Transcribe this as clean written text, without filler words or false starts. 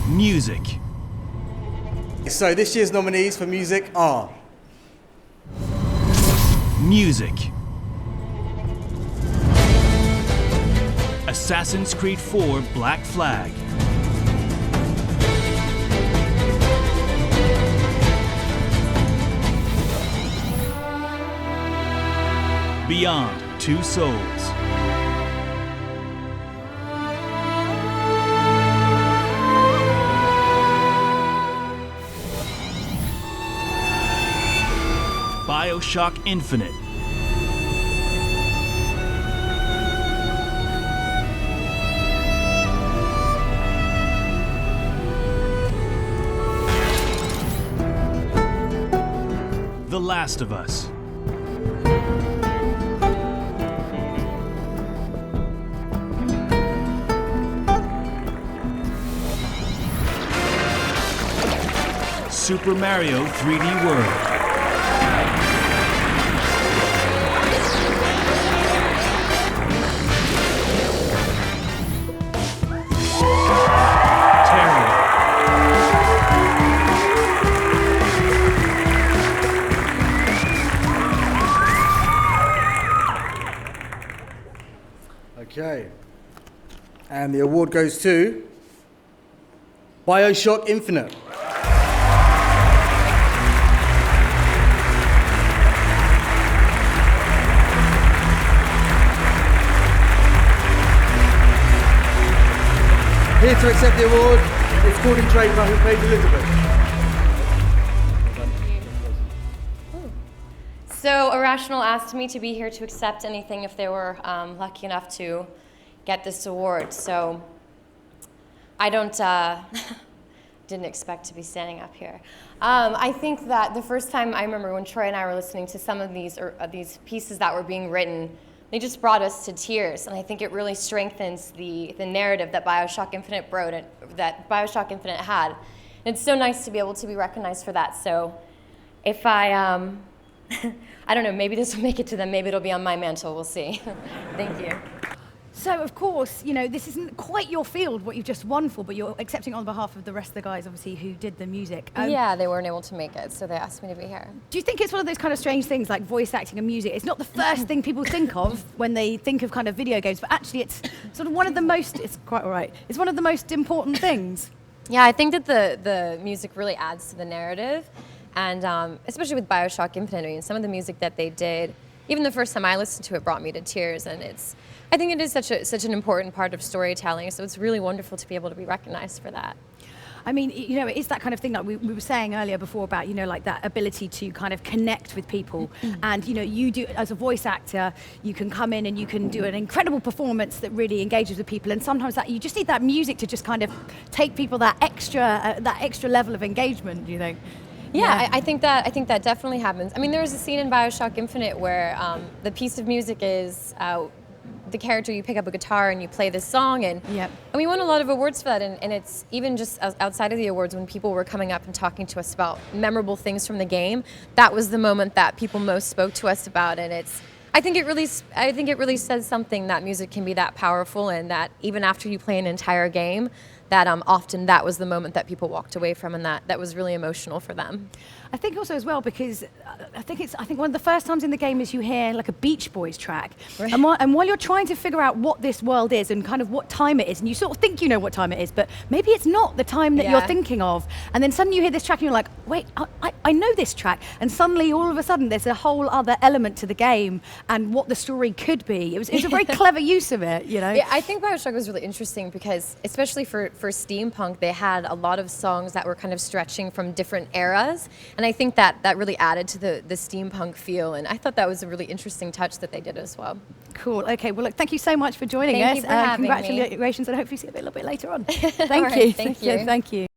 Music. So this year's nominees for music are Music. Assassin's Creed 4 Black Flag. Beyond Two Souls. BioShock Infinite. The Last of Us. Super Mario 3D World. Okay. And the award goes to BioShock Infinite. Here to accept the award is Courtnee Draper, who plays Elizabeth. So Irrational asked me to be here to accept anything if they were lucky enough to get this award. So I didn't expect to be standing up here. I think that the first time I remember when Troy and I were listening to some of these pieces that were being written, they just brought us to tears, and I think it really strengthens the narrative that BioShock Infinite wrote and that BioShock Infinite had. And it's so nice to be able to be recognized for that. So if I don't know, maybe this will make it to them, maybe it'll be on my mantle, we'll see. Thank you. So, of course, you know, this isn't quite your field, what you've just won for, but you're accepting on behalf of the rest of the guys, obviously, who did the music. Yeah, they weren't able to make it, so they asked me to be here. Do you think it's one of those kind of strange things, like voice acting and music? It's not the first thing people think of when they think of kind of video games, but actually it's sort of one of the most, it's quite all right, it's one of the most important things. Yeah, I think that the music really adds to the narrative, and especially with BioShock Infinite, I mean, some of the music that they did, even the first time I listened to it brought me to tears, and I think it is such an important part of storytelling, so it's really wonderful to be able to be recognized for that. I mean, you know, it's that kind of thing like we were saying earlier before about, you know, like that ability to kind of connect with people. And, you know, you do, as a voice actor, you can come in and you can do an incredible performance that really engages with people. And sometimes that you just need that music to just kind of take people that extra level of engagement, do you think? Yeah, I think that definitely happens. I mean, there was a scene in BioShock Infinite where the piece of music is the character, you pick up a guitar and you play this song, and we won a lot of awards for that, and it's even just outside of the awards when people were coming up and talking to us about memorable things from the game, that was the moment that people most spoke to us about, and I think it really says something that music can be that powerful, and that even after you play an entire game, that often that was the moment that people walked away from, and that was really emotional for them. I think also as well because I think one of the first times in the game is you hear like a Beach Boys track, right. and while you're trying to figure out what this world is and kind of what time it is, and you sort of think you know what time it is, but maybe it's not the time that you're thinking of, and then suddenly you hear this track and you're like, wait, I know this track, and suddenly all of a sudden there's a whole other element to the game and what the story could be. It was a very clever use of it, you know. Yeah, I think BioShock was really interesting because, especially for steampunk, they had a lot of songs that were kind of stretching from different eras. And I think that really added to the steampunk feel, and I thought that was a really interesting touch that they did as well. Cool. Okay. Well, look, thank you so much for joining us. Thank you for having me. Congratulations, and hopefully see you a little bit later on. Thank you. Thank you.